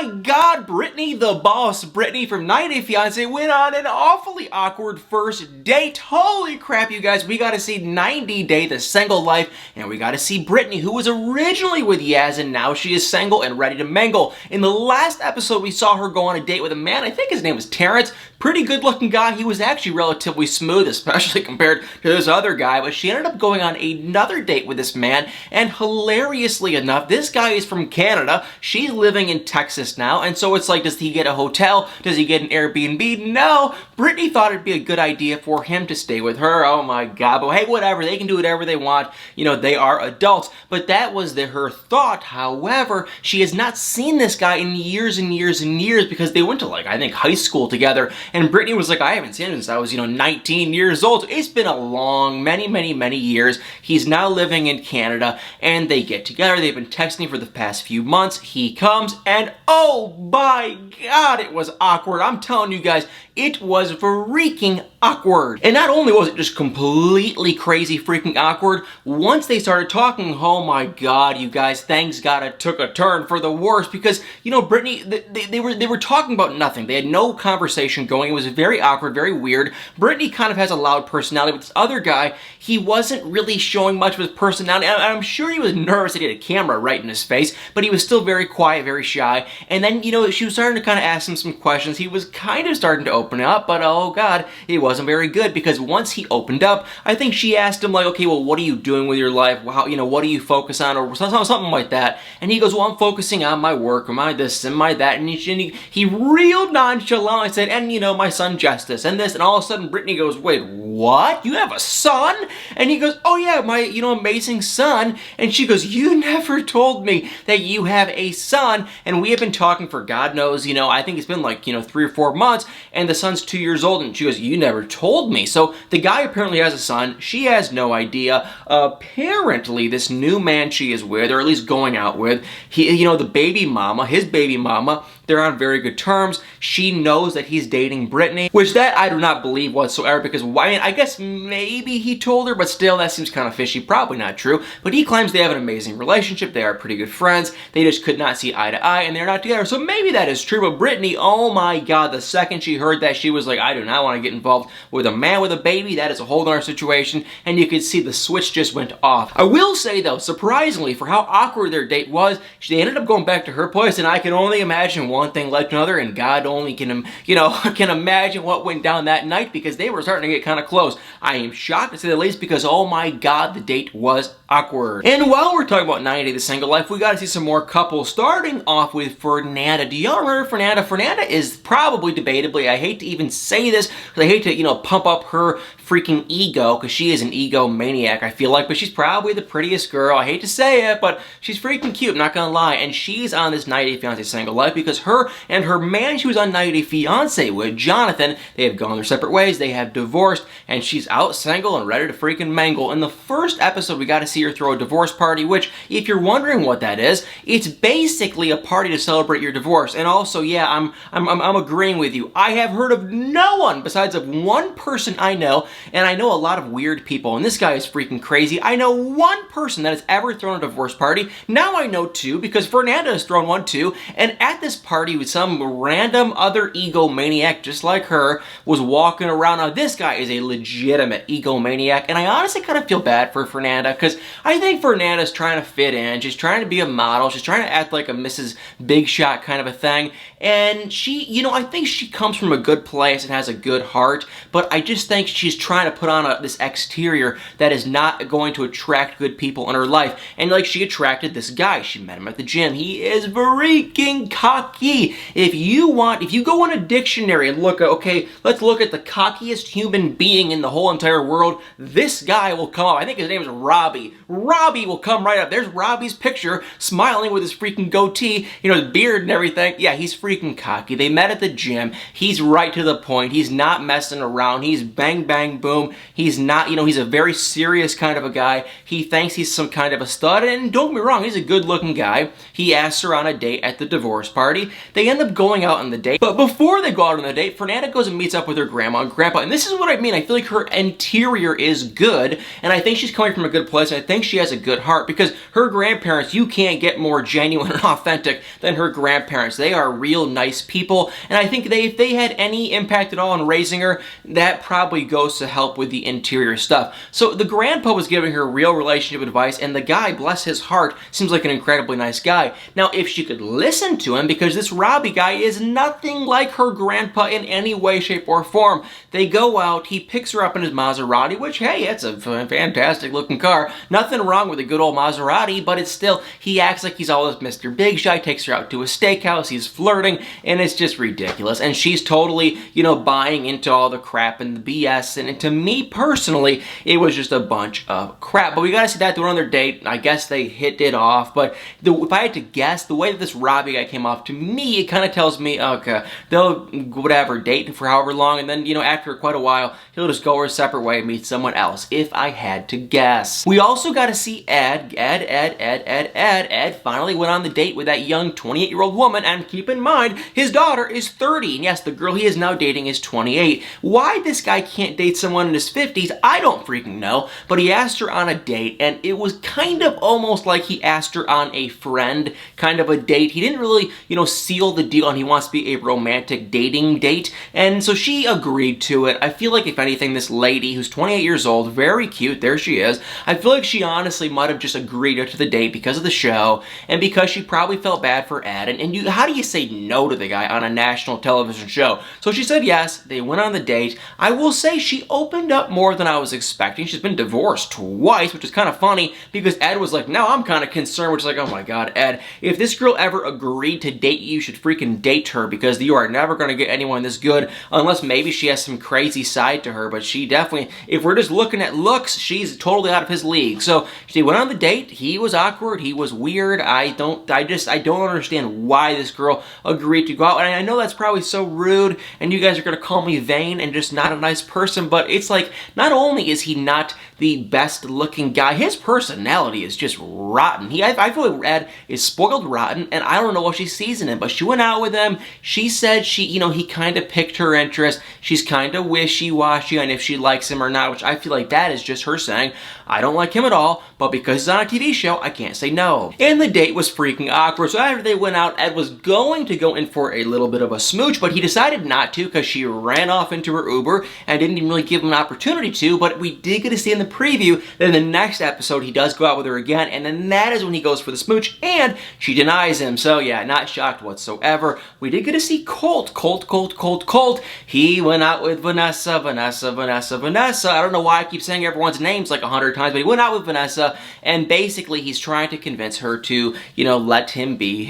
my god, Brittany, the boss, Brittany from 90 Day Fiance went on an awfully awkward first date. Holy crap, you guys, we got to see 90 Day, the single life, and we got to see Brittany, who was originally with Yaz, and now she is single and ready to mingle. In the last episode, we saw her go on a date with a man, I think his name was Terrence, pretty good looking guy. He was actually relatively smooth, especially compared to this other guy, but she ended up going on another date with this man, and hilariously enough, this guy is from Canada. She's living in Texas now, and so it's like, does he get a hotel? Does he get an Airbnb? No! Brittany thought it'd be a good idea for him to stay with her. Oh my god, but hey, whatever, they can do whatever they want. You know, they are adults. But that was her thought. However, she has not seen this guy in years and years and years because they went to, like, I think high school together, and Brittany was like, I haven't seen him since I was, 19 years old. So it's been a long, many years. He's now living in Canada, and they get together. They've been texting for the past few months. He comes, and oh my god, it was awkward. I'm telling you guys, it was freaking awkward. And not only was it just completely crazy freaking awkward, once they started talking, oh my god, you guys, things took a turn for the worse because, Brittany, they were talking about nothing. They had no conversation going. It was very awkward, very weird. Brittany kind of has a loud personality, but this other guy, he wasn't really showing much of his personality. I'm sure he was nervous that he had a camera right in his face, but he was still very quiet, very shy. And then, she was starting to kind of ask him some questions. He was kind of starting to open up, but oh god, it wasn't very good because once he opened up, I think she asked him like, okay, well, what are you doing with your life? How, what do you focus on? Or something like that. And he goes, well, I'm focusing on my work, or my this and my that. And he real nonchalant said, and my son Justice, and this, and all of a sudden Brittany goes, wait, what? You have a son? And he goes, oh yeah, my, amazing son. And she goes, you never told me that you have a son. And we have been talking for God knows, I think it's been like, 3 or 4 months, and the son's 2 years old. And she goes, you never told me. So the guy apparently has a son. She has no idea. Apparently, this new man she is with, or at least going out with, the baby mama, his baby mama, they're on very good terms. She knows that he's dating Brittany, which that I do not believe whatsoever because I guess maybe he told her, but still that seems kind of fishy. Probably not true, but he claims they have an amazing relationship. They are pretty good friends. They just could not see eye to eye and they're not together. So maybe that is true, but Brittany, oh my god, the second she heard that, she was like, I do not want to get involved with a man with a baby. That is a whole other situation, and you could see the switch just went off. I will say though, surprisingly, for how awkward their date was, they ended up going back to her place, and I can only imagine one thing led to another, and God only can, can imagine what went down that night because they were starting to get kind of close. I am shocked to say the least because, oh my god, the date was awkward. And while we're talking about 90 Day the Single Life, we got to see some more couples, starting off with Fernando. Do y'all remember Fernando? Fernando is probably, debatably, I hate to even say this, because I hate to, pump up her freaking ego, because she is an egomaniac, I feel like, but she's probably the prettiest girl. I hate to say it, but she's freaking cute, not gonna lie, and she's on this 90 Day Fiance Single Life because her and her man she was on 90 Day Fiance with, Jonathan, they have gone their separate ways, they have divorced, and she's out single and ready to freaking mangle. In the first episode, we got to see her throw a divorce party, which, if you're wondering what that is, it's basically a party to celebrate your divorce. And also, yeah, I'm agreeing with you. I have heard of no one besides of one person I know, and I know a lot of weird people, and this guy is freaking crazy. I know one person that has ever thrown a divorce party. Now I know two, because Fernando has thrown one too, and at this party with some random other egomaniac just like her was walking around. Now this guy is a legitimate egomaniac, and I honestly kind of feel bad for Fernanda because I think Fernanda's trying to fit in. She's trying to be a model. She's trying to act like a Mrs. Big Shot kind of a thing, and she, I think she comes from a good place and has a good heart, but I just think she's trying to put on this exterior that is not going to attract good people in her life. And like, she attracted this guy. She met him at the gym. He is freaking cocky. If you go in a dictionary and look at, okay, let's look at the cockiest human being in the whole entire world, this guy will come up. I think his name is Robbie. Robbie will come right up. There's Robbie's picture, smiling with his freaking goatee, his beard and everything. Yeah, he's freaking freaking cocky. They met at the gym. He's right to the point. He's not messing around. He's bang, bang, boom. He's not, he's a very serious kind of a guy. He thinks he's some kind of a stud, and don't get me wrong, he's a good-looking guy. He asks her on a date at the divorce party. They end up going out on the date, but before they go out on the date, Fernando goes and meets up with her grandma and grandpa, and this is what I mean. I feel like her interior is good, and I think she's coming from a good place, and I think she has a good heart, because her grandparents, you can't get more genuine and authentic than her grandparents. They are real nice people, and I think if they had any impact at all on raising her, that probably goes to help with the interior stuff. So the grandpa was giving her real relationship advice, and the guy, bless his heart, seems like an incredibly nice guy. Now, if she could listen to him, because this Robbie guy is nothing like her grandpa in any way, shape, or form. They go out, he picks her up in his Maserati, which, hey, it's a fantastic looking car. Nothing wrong with a good old Maserati, but it's still, he acts like he's all this Mr. Big Shot, takes her out to a steakhouse, he's flirting, and it's just ridiculous. And she's totally, buying into all the crap and the BS, and to me personally, it was just a bunch of crap. But we gotta see that they went on their date. I guess they hit it off, but if I had to guess, the way that this Robbie guy came off, to me, it kind of tells me, okay, they'll, whatever, date for however long, and then, after quite a while, he'll just go his separate way and meet someone else, if I had to guess. We also got to see Ed finally went on the date with that young 28-year-old woman, and keep in mind, his daughter is 30, and yes, the girl he is now dating is 28. Why this guy can't date someone in his 50s, I don't freaking know, but he asked her on a date, and it was kind of almost like he asked her on a friend kind of a date. He didn't really, seal the deal, and he wants to be a romantic dating date, and so she agreed to it. I feel like, if anything, this lady, who's 28 years old, very cute, there she is, I feel like she honestly might have just agreed to the date because of the show, and because she probably felt bad for Ed, and how do you say no to the guy on a national television show? So she said yes, they went on the date. I will say she opened up more than I was expecting. She's been divorced twice, which is kind of funny, because Ed was like, now I'm kind of concerned, which is like, oh my god, Ed, if this girl ever agreed to date you, you should freaking date her, because you are never going to get anyone this good, unless maybe she has some crazy side to her, but she definitely, if we're just looking at looks, she's totally out of his league. So she went on the date, he was awkward, he was weird, I don't understand why this girl agreed to go out, and I know that's probably so rude, and you guys are going to call me vain and just not a nice person, but it's like, not only is he not the best looking guy, his personality is just rotten. I feel like Ed is spoiled rotten, and I don't know what she sees in him, but she went out with him, she said he kind of picked her interest, she's kind of wishy-washy on if she likes him or not, which I feel like that is just her saying, I don't like him at all, but because he's on a TV show, I can't say no. And the date was freaking awkward, so after they went out, Ed was going to go in for a little bit of a smooch, but he decided not to, because she ran off into her Uber and didn't even really give him an opportunity to, but we did get to see in the preview that in the next episode, he does go out with her again, and then that is when he goes for the smooch, and she denies him, so yeah, not shocked whatsoever. We did get to see Colt. He went out with Vanessa. I don't know why I keep saying everyone's names like 100 times, but he went out with Vanessa, and basically he's trying to convince her to, let him be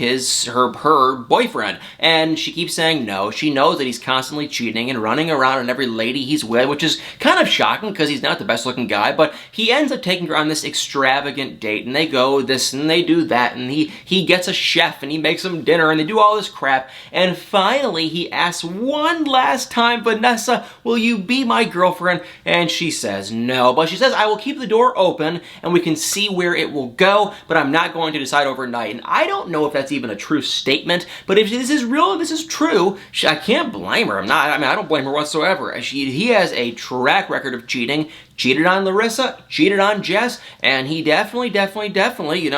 her boyfriend, and she keeps saying no. She knows that he's constantly cheating and running around on every lady he's with, which is kind of shocking because he's not the best looking guy, but he ends up taking her on this extravagant date, and they go this and they do that, and he gets a chef and he makes them dinner, and they do all this crap, and finally he asks one last time, Vanessa, will you be my girlfriend? And she says no, but she says, I will keep the door open and we can see where it will go, but I'm not going to decide overnight. And I don't know if that's even a true statement, but if this is real, if this is true, I can't blame her. I don't blame her whatsoever. He has a track record of cheating. Cheated on Larissa, cheated on Jess, and he definitely,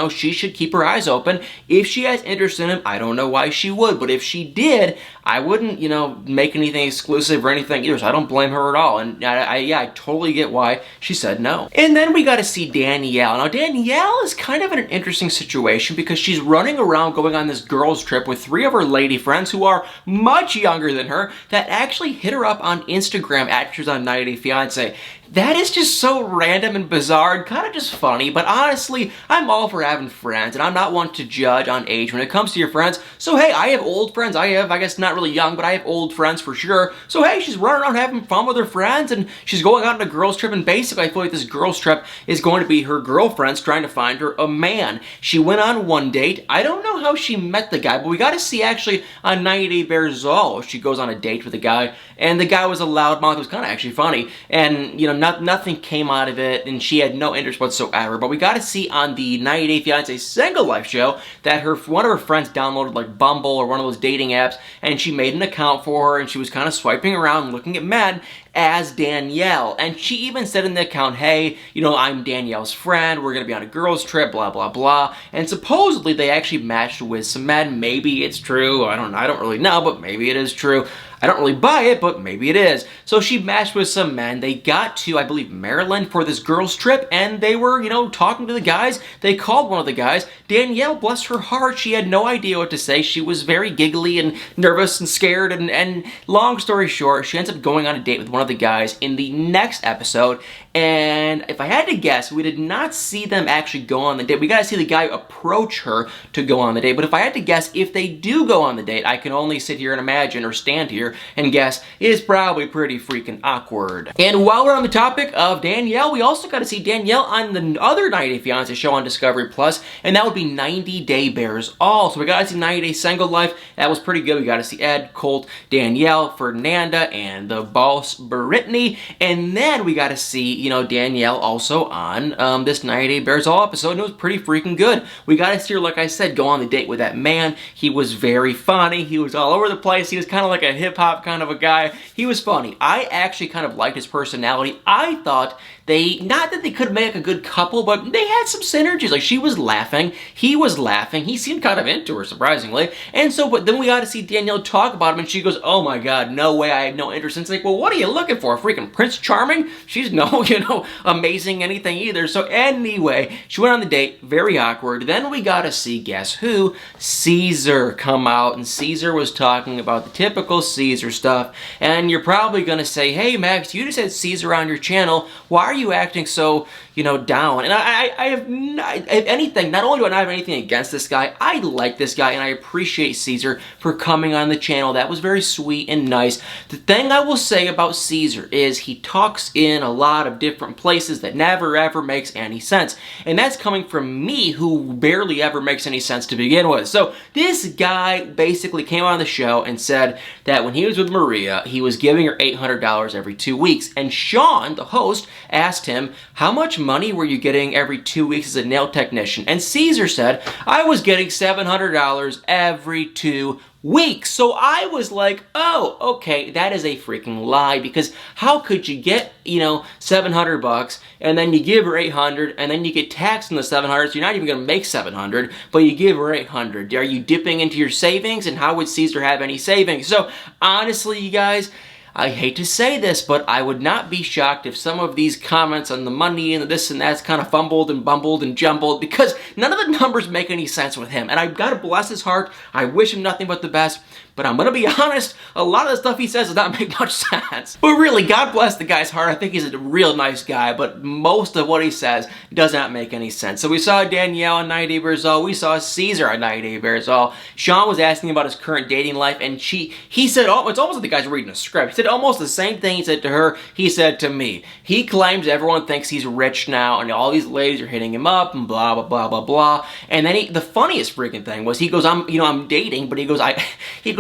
she should keep her eyes open. If she has interest in him, I don't know why she would, but if she did, I wouldn't, make anything exclusive or anything either, so I don't blame her at all, and I totally get why she said no. And then we got to see Danielle. Now, Danielle is kind of in an interesting situation because she's running around going on this girls trip with 3 of her lady friends who are much younger than her that actually hit her up on Instagram after she was on 90 Day Fiance. That is just so random and bizarre and kind of just funny, but honestly, I'm all for having friends, and I'm not one to judge on age when it comes to your friends. So hey, I have old friends. I guess not really young, but I have old friends for sure. So hey, she's running around having fun with her friends, and she's going out on a girls trip, and basically I feel like this girls trip is going to be her girlfriends trying to find her a man. She went on one date. I don't know how she met the guy, but we got to see actually on 90 Day Bearzall. She goes on a date with a guy, and the guy was a loudmouth. It was kind of actually funny, and you know, nothing came out of it, and she had no interest whatsoever. But we got to see on the 90 Day Fiance Single Life show that one of her friends downloaded like Bumble or one of those dating apps, and she made an account for her, and she was kind of swiping around looking at men as Danielle. And she even said in the account, hey, you know, I'm Danielle's friend, we're gonna be on a girls trip, blah blah blah. And supposedly they actually matched with some men. Maybe it's true, I don't really know, but maybe it is true. I don't really buy it, but maybe it is. So she matched with some men. They got to, I believe, Maryland for this girls trip, and they were, you know, talking to the guys. They called one of the guys. Danielle, bless her heart, she had no idea what to say. She was very giggly and nervous and scared, and long story short, she ends up going on a date with one of the guys in the next episode. And if I had to guess, we did not see them actually go on the date. We got to see the guy approach her to go on the date. But if I had to guess, if they do go on the date, I can only sit here and imagine or stand here and guess it's probably pretty freaking awkward. And while we're on the topic of Danielle, we also got to see Danielle on the other 90 Day Fiance show on Discovery Plus, and that would be 90 Day Bearzall. So we got to see 90 Day Single Life. That was pretty good. We got to see Ed, Colt, Danielle, Fernando, and the boss Brittany. And then we got to see, you know, Danielle also on this 90 Day Bearzall episode, and it was pretty freaking good. We got to see her, like I said, go on the date with that man. He was very funny. He was all over the place. He was kind of like a hip-hop kind of a guy. He was funny. I actually kind of liked his personality. I thought not that they could make a good couple, but they had some synergies. Like, she was laughing, he was laughing, he seemed kind of into her, surprisingly. And so, but then we got to see Danielle talk about him, and she goes, oh my god, no way, I have no interest. And it's like, well, what are you looking for? Freaking Prince Charming? She's no, you know, amazing anything either. So anyway, she went on the date, very awkward. Then we got to see, guess who? Caesar come out, and Caesar was talking about the typical Caesar stuff. And you're probably going to say, hey Max, you just had Caesar on your channel. Why are you acting so, you know, down? And I have if anything, not only do I not have anything against this guy, I like this guy, and I appreciate Caesar for coming on the channel. That was very sweet and nice. The thing I will say about Caesar is he talks in a lot of different places that never ever makes any sense. And that's coming from me, who barely ever makes any sense to begin with. So this guy basically came on the show and said that when he was with Maria, he was giving her $800 every 2 weeks. And Sean, the host, asked him, how much money were you getting every 2 weeks as a nail technician? And Caesar said, I was getting $700 every 2 weeks. So I was like, oh, okay, that is a freaking lie, because how could you get, you know, $700 and then you give her 800 and then you get taxed on the 700, so you're not even going to make 700, but you give her 800. Are you dipping into your savings? And how would Caesar have any savings? So honestly, you guys, I hate to say this, but I would not be shocked if some of these comments on the money and the this and that's kind of fumbled and bumbled and jumbled, because none of the numbers make any sense with him. And I've got to bless his heart. I wish him nothing but the best. But I'm going to be honest, a lot of the stuff he says does not make much sense. But really, God bless the guy's heart. I think he's a real nice guy, but most of what he says does not make any sense. So we saw Danielle on 90 Day Bearzall. We saw Caesar on 90 Day Bearzall. Sean was asking about his current dating life, and he said, oh, it's almost like the guy's reading a script. He said almost the same thing he said to her, he said to me. He claims everyone thinks he's rich now, and all these ladies are hitting him up, and blah, blah, blah, blah, blah. And then the funniest freaking thing was, he goes, I'm dating, but he goes,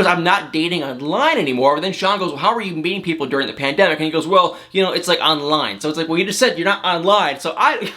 I'm not dating online anymore. But then Sean goes, well, how are you meeting people during the pandemic? And he goes, well, you know, it's like online. So it's like, well, you just said you're not online. So I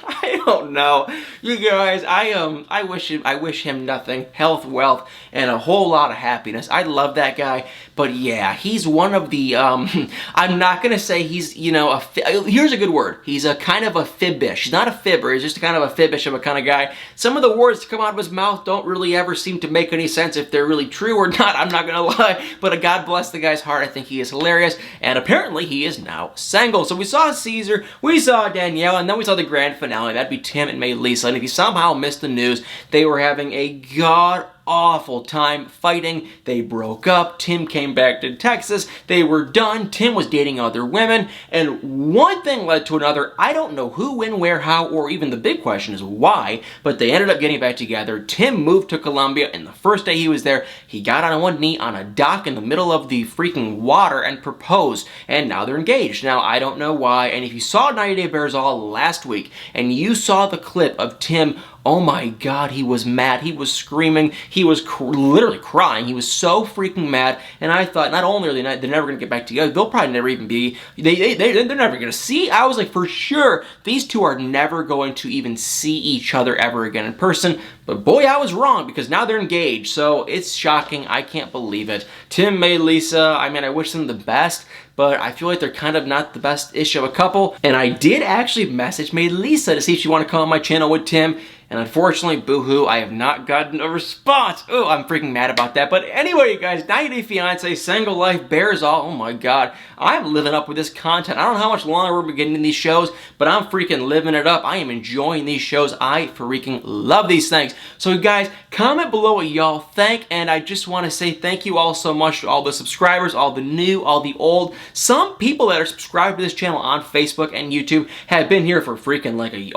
don't know. You guys, I wish him nothing, health, wealth, and a whole lot of happiness. I love that guy. But yeah, he's one of the, I'm not going to say he's, you know, here's a good word. He's a kind of a fibbish. He's not a fibber. He's just kind of a fibbish of a kind of guy. Some of the words that come out of his mouth don't really ever seem to make any sense if they're really true or not. I'm not going to lie. But God bless the guy's heart. I think he is hilarious. And apparently he is now single. So we saw Caesar, we saw Danielle, and then we saw the grand finale. That'd be Tim and May Lisa. And if you somehow missed the news, they were having a god awful time fighting. They broke up. Tim came back to Texas. They were done. Tim was dating other women, and one thing led to another. I don't know who, when, where, how, or even the big question is why, but they ended up getting back together. Tim moved to Colombia, and the first day he was there, he got on one knee on a dock in the middle of the freaking water and proposed, and now they're engaged. Now, I don't know why, and if you saw 90 Day Bearzall last week, and you saw the clip of Tim, oh my God, he was mad. He was screaming. He was literally crying. He was so freaking mad. And I thought, not only are they're never going to get back together, they'll probably never even be, they're never going to see. I was like, for sure, these two are never going to even see each other ever again in person. But boy, I was wrong, because now they're engaged. So it's shocking. I can't believe it. Tim made Lisa. I mean, I wish them the best, but I feel like they're kind of not the best-ish of a couple. And I did actually message Lisa to see if she wanted to come on my channel with Tim. And unfortunately, boo-hoo, I have not gotten a response. Oh, I'm freaking mad about that. But anyway, you guys, 90 Day Fiance, Single Life, Bearzall. Oh my God, I'm living up with this content. I don't know how much longer we're getting in these shows, but I'm freaking living it up. I am enjoying these shows. I freaking love these things. So guys, comment below what y'all think. And I just want to say thank you all so much to all the subscribers, all the new, all the old. Some people that are subscribed to this channel on Facebook and YouTube have been here for freaking like a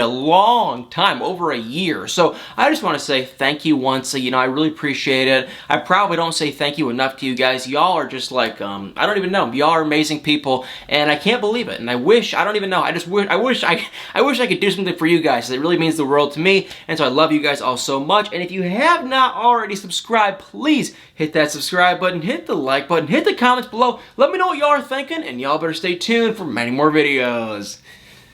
long time. Over a year. So I just want to say thank you once. I really appreciate it. I probably don't say thank you enough to you guys. Y'all are just like, I don't even know. Y'all are amazing people, and I can't believe it. And I wish, I don't even know. I wish I could do something for you guys. It really means the world to me. And so I love you guys all so much. And if you have not already subscribed, please hit that subscribe button, hit the like button, hit the comments below. Let me know what y'all are thinking, and y'all better stay tuned for many more videos.